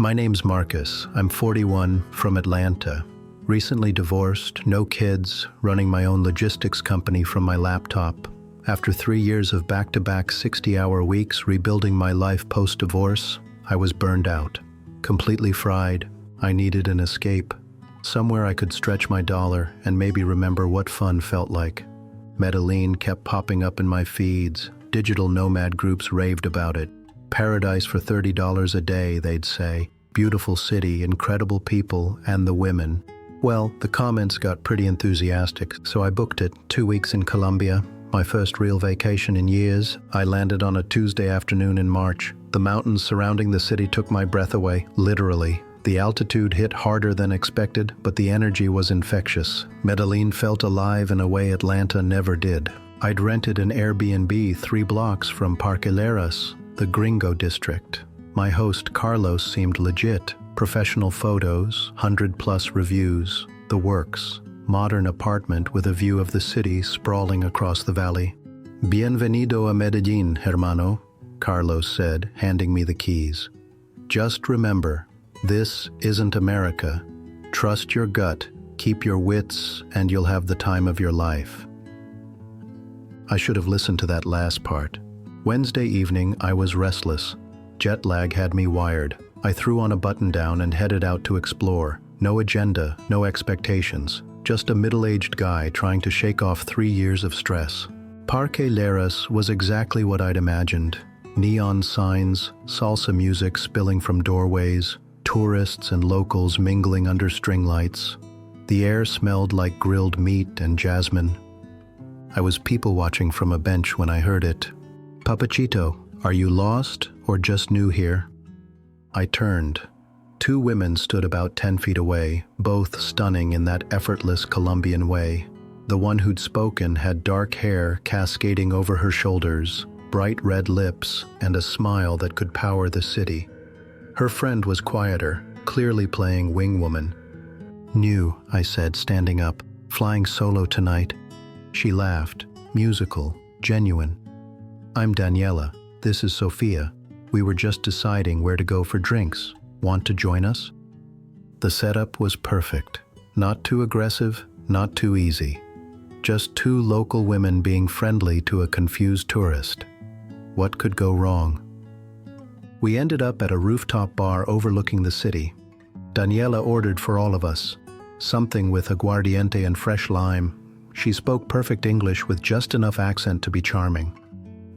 My name's Marcus. I'm 41, from Atlanta. Recently divorced, no kids, running my own logistics company from my laptop. After 3 years of back-to-back 60-hour weeks rebuilding my life post-divorce, I was burned out. Completely fried. I needed an escape. Somewhere I could stretch my dollar and maybe remember what fun felt like. Medellin kept popping up in my feeds. Digital nomad groups raved about it. Paradise for $30 a day, they'd say. Beautiful city, incredible people, and the women. Well, the comments got pretty enthusiastic, so I booked it. 2 weeks in Colombia, my first real vacation in years. I landed on a Tuesday afternoon in March. The mountains surrounding the city took my breath away, literally. The altitude hit harder than expected, but the energy was infectious. Medellin felt alive in a way Atlanta never did. I'd rented an Airbnb 3 blocks from Parque Leras, the Gringo district. My host Carlos seemed legit. Professional photos, 100+ reviews, the works. Modern apartment with a view of the city sprawling across the valley. Bienvenido a Medellin, hermano, Carlos said, handing me the keys. Just remember, this isn't America. Trust your gut, keep your wits, and you'll have the time of your life. I should have listened to that last part. Wednesday evening, I was restless. Jet lag had me wired. I threw on a button-down and headed out to explore. No agenda, no expectations. Just a middle-aged guy trying to shake off 3 years of stress. Parque Leras was exactly what I'd imagined. Neon signs, salsa music spilling from doorways, tourists and locals mingling under string lights. The air smelled like grilled meat and jasmine. I was people-watching from a bench when I heard it. "Papachito, are you lost or just new here?" I turned. 2 women stood about 10 feet away, both stunning in that effortless Colombian way. The one who'd spoken had dark hair cascading over her shoulders, bright red lips, and a smile that could power the city. Her friend was quieter, clearly playing wingwoman. "New," I said, standing up. "Flying solo tonight." She laughed, musical, genuine. "I'm Daniela. This is Sophia. We were just deciding where to go for drinks. Want to join us?" The setup was perfect. Not too aggressive, not too easy. Just 2 local women being friendly to a confused tourist. What could go wrong? We ended up at a rooftop bar overlooking the city. Daniela ordered for all of us. Something with aguardiente and fresh lime. She spoke perfect English with just enough accent to be charming.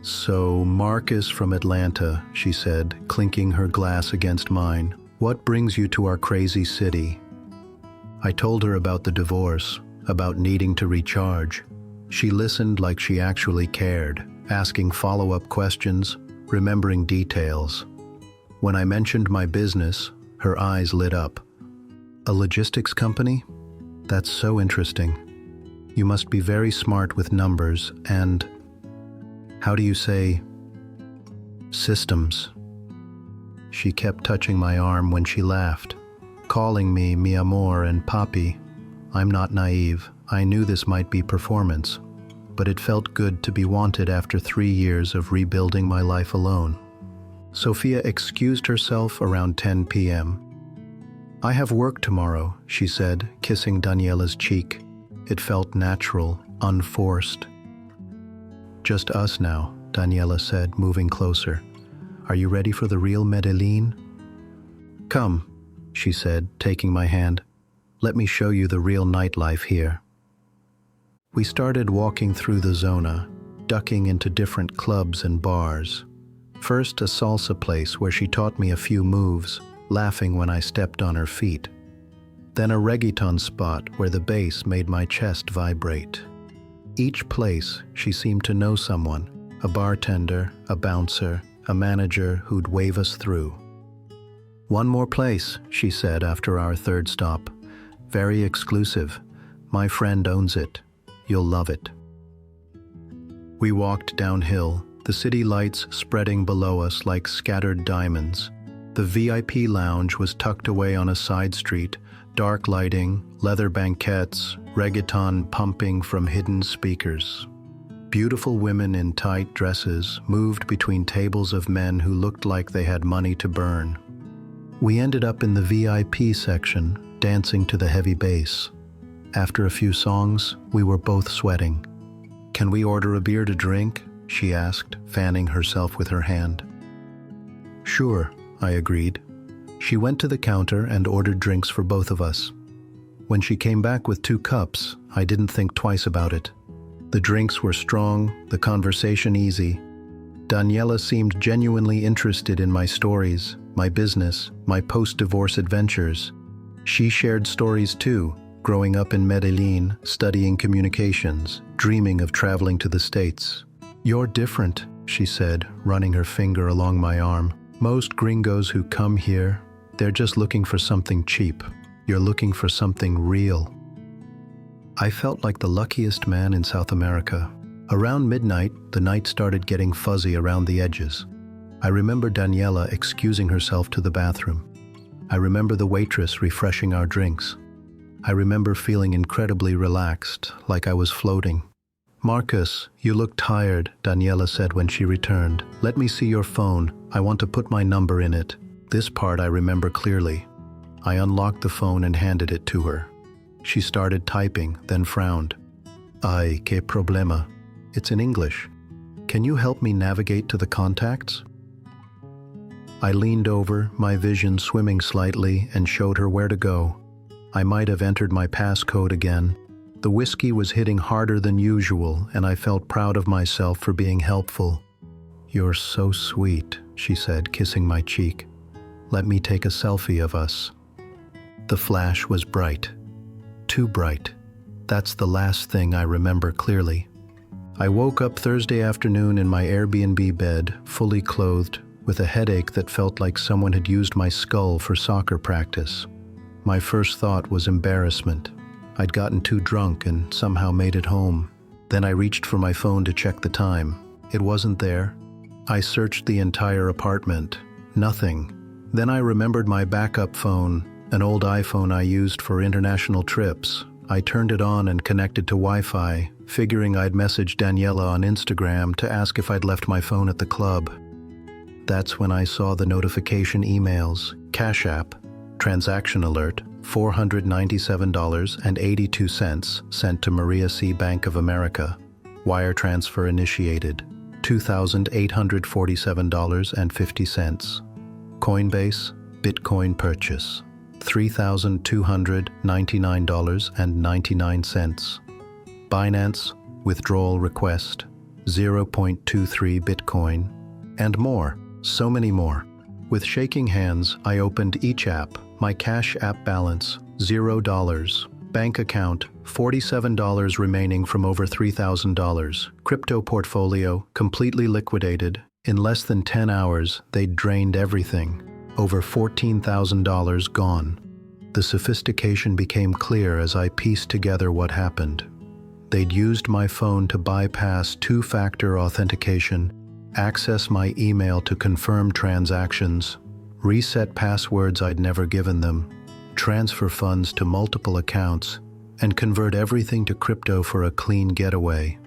"So, Marcus from Atlanta," she said, clinking her glass against mine. "What brings you to our crazy city?" I told her about the divorce, about needing to recharge. She listened like she actually cared, asking follow-up questions, remembering details. When I mentioned my business, her eyes lit up. "A logistics company? That's so interesting. You must be very smart with numbers and, how do you say, systems?" She kept touching my arm when she laughed, calling me mi amor and Papi. I'm not naive. I knew this might be performance, but it felt good to be wanted after 3 years of rebuilding my life alone. Sophia excused herself around 10 p.m. "I have work tomorrow," she said, kissing Daniela's cheek. It felt natural, unforced. "Just us now," Daniela said, moving closer. "Are you ready for the real Medellin?" "Come," she said, taking my hand. "Let me show you the real nightlife here." We started walking through the zona, ducking into different clubs and bars. First, a salsa place where she taught me a few moves, laughing when I stepped on her feet. Then a reggaeton spot where the bass made my chest vibrate. Each place, she seemed to know someone, a bartender, a bouncer, a manager who'd wave us through. "One more place," she said after our 3rd stop. "Very exclusive. My friend owns it. You'll love it." We walked downhill, the city lights spreading below us like scattered diamonds. The VIP lounge was tucked away on a side street, dark lighting, leather banquettes, reggaeton pumping from hidden speakers. Beautiful women in tight dresses moved between tables of men who looked like they had money to burn. We ended up in the VIP section, dancing to the heavy bass. After a few songs, we were both sweating. "Can we order a beer to drink?" she asked, fanning herself with her hand. "Sure," I agreed. She went to the counter and ordered drinks for both of us. When she came back with 2 cups, I didn't think twice about it. The drinks were strong, the conversation easy. Daniela seemed genuinely interested in my stories, my business, my post-divorce adventures. She shared stories too, growing up in Medellin, studying communications, dreaming of traveling to the States. "You're different," she said, running her finger along my arm. "Most gringos who come here, they're just looking for something cheap. You're looking for something real." I felt like the luckiest man in South America. Around midnight, the night started getting fuzzy around the edges. I remember Daniela excusing herself to the bathroom. I remember the waitress refreshing our drinks. I remember feeling incredibly relaxed, like I was floating. "Marcus, you look tired," Daniela said when she returned. "Let me see your phone. I want to put my number in it." This part I remember clearly. I unlocked the phone and handed it to her. She started typing, then frowned. "Ay, qué problema. It's in English. Can you help me navigate to the contacts?" I leaned over, my vision swimming slightly, and showed her where to go. I might have entered my passcode again. The whiskey was hitting harder than usual, and I felt proud of myself for being helpful. "You're so sweet," she said, kissing my cheek. "Let me take a selfie of us." The flash was bright. Too bright. That's the last thing I remember clearly. I woke up Thursday afternoon in my Airbnb bed, fully clothed, with a headache that felt like someone had used my skull for soccer practice. My first thought was embarrassment. I'd gotten too drunk and somehow made it home. Then I reached for my phone to check the time. It wasn't there. I searched the entire apartment. Nothing. Then I remembered my backup phone, an old iPhone I used for international trips. I turned it on and connected to Wi-Fi, figuring I'd message Daniela on Instagram to ask if I'd left my phone at the club. That's when I saw the notification emails. Cash App, transaction alert, $497.82 sent to Maria C. Bank of America. Wire transfer initiated, $2,847.50. Coinbase, Bitcoin purchase, $3,299.99. Binance, withdrawal request, 0.23 Bitcoin, and more, so many more. With shaking hands, I opened each app. My Cash App balance, $0. Bank account, $47 remaining from over $3,000. Crypto portfolio, completely liquidated. In less than 10 hours, they'd drained everything. Over $14,000 gone. The sophistication became clear as I pieced together what happened. They'd used my phone to bypass two-factor authentication, access my email to confirm transactions, reset passwords I'd never given them, transfer funds to multiple accounts, and convert everything to crypto for a clean getaway.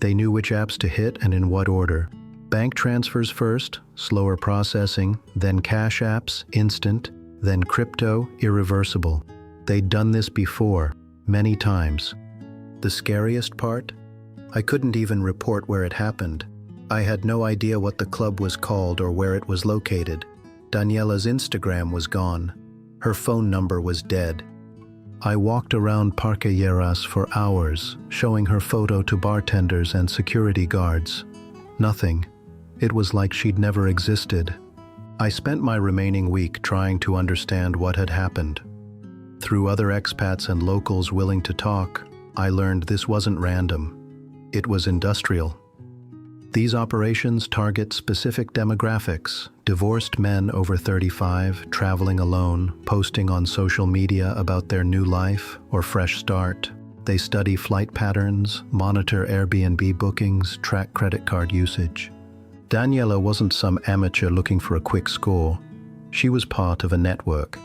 They knew which apps to hit and in what order. Bank transfers first, slower processing, then cash apps, instant, then crypto, irreversible. They'd done this before, many times. The scariest part? I couldn't even report where it happened. I had no idea what the club was called or where it was located. Daniela's Instagram was gone. Her phone number was dead. I walked around Parque Lleras for hours, showing her photo to bartenders and security guards. Nothing. It was like she'd never existed. I spent my remaining week trying to understand what had happened. Through other expats and locals willing to talk, I learned this wasn't random. It was industrial. These operations target specific demographics: divorced men over 35, traveling alone, posting on social media about their new life or fresh start. They study flight patterns, monitor Airbnb bookings, track credit card usage. Daniela wasn't some amateur looking for a quick score. She was part of a network.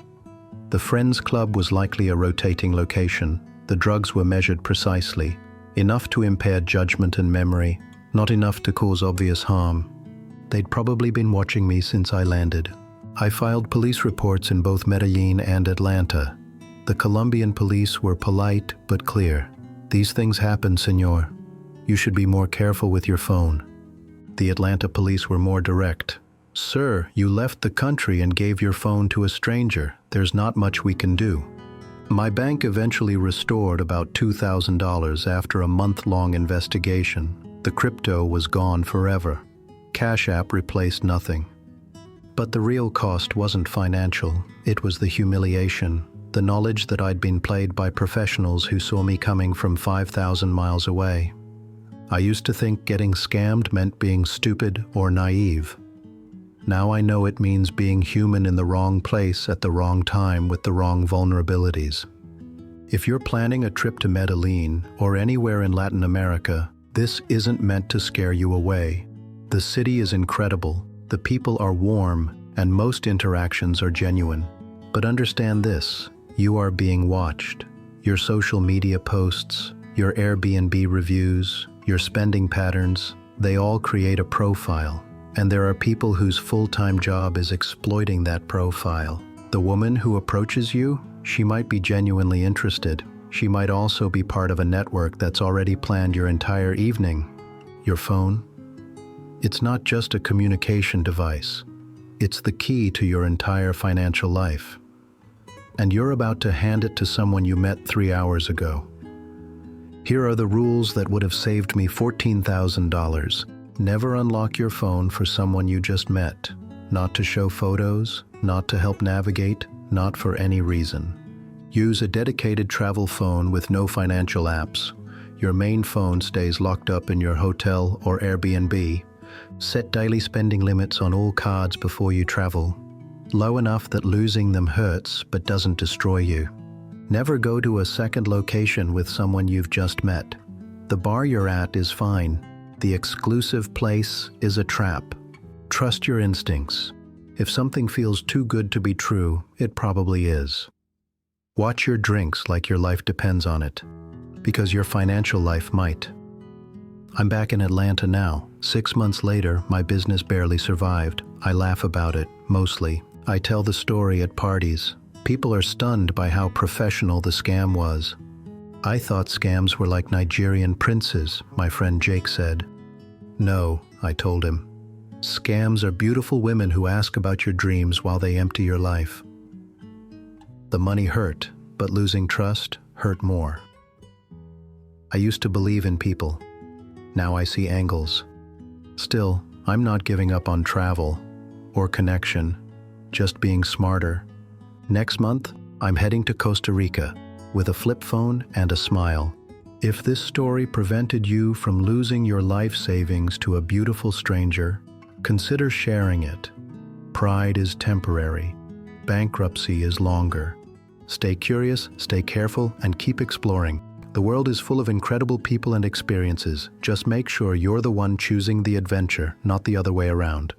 The Friends Club was likely a rotating location. The drugs were measured precisely, enough to impair judgment and memory, not enough to cause obvious harm. They'd probably been watching me since I landed. I filed police reports in both Medellin and Atlanta. The Colombian police were polite but clear. These things happen, senor. You should be more careful with your phone. The Atlanta police were more direct. Sir, you left the country and gave your phone to a stranger. There's not much we can do. My bank eventually restored about $2,000 after a month-long investigation. The crypto was gone forever. Cash App replaced nothing. But the real cost wasn't financial. It was the humiliation, the knowledge that I'd been played by professionals who saw me coming from 5,000 miles away. I used to think getting scammed meant being stupid or naive. Now I know it means being human in the wrong place at the wrong time with the wrong vulnerabilities. If you're planning a trip to Medellin or anywhere in Latin America, this isn't meant to scare you away. The city is incredible, the people are warm, and most interactions are genuine. But understand this, you are being watched. Your social media posts, your Airbnb reviews, your spending patterns, they all create a profile. And there are people whose full-time job is exploiting that profile. The woman who approaches you, she might be genuinely interested. She might also be part of a network that's already planned your entire evening. Your phone? It's not just a communication device. It's the key to your entire financial life. And you're about to hand it to someone you met 3 hours ago. Here are the rules that would have saved me $14,000. Never unlock your phone for someone you just met. Not to show photos, not to help navigate, not for any reason. Use a dedicated travel phone with no financial apps. Your main phone stays locked up in your hotel or Airbnb. Set daily spending limits on all cards before you travel. Low enough that losing them hurts but doesn't destroy you. Never go to a second location with someone you've just met. The bar you're at is fine. The exclusive place is a trap. Trust your instincts. If something feels too good to be true, it probably is. Watch your drinks like your life depends on it, because your financial life might. I'm back in Atlanta now. 6 months later, my business barely survived. I laugh about it, mostly. I tell the story at parties. People are stunned by how professional the scam was. I thought scams were like Nigerian princes, my friend Jake said. No, I told him. Scams are beautiful women who ask about your dreams while they empty your life. The money hurt, but losing trust hurt more. I used to believe in people. Now I see angles. Still, I'm not giving up on travel or connection, just being smarter. Next month, I'm heading to Costa Rica with a flip phone and a smile. If this story prevented you from losing your life savings to a beautiful stranger, consider sharing it. Pride is temporary. Bankruptcy is longer. Stay curious, stay careful, and keep exploring. The world is full of incredible people and experiences. Just make sure you're the one choosing the adventure, not the other way around.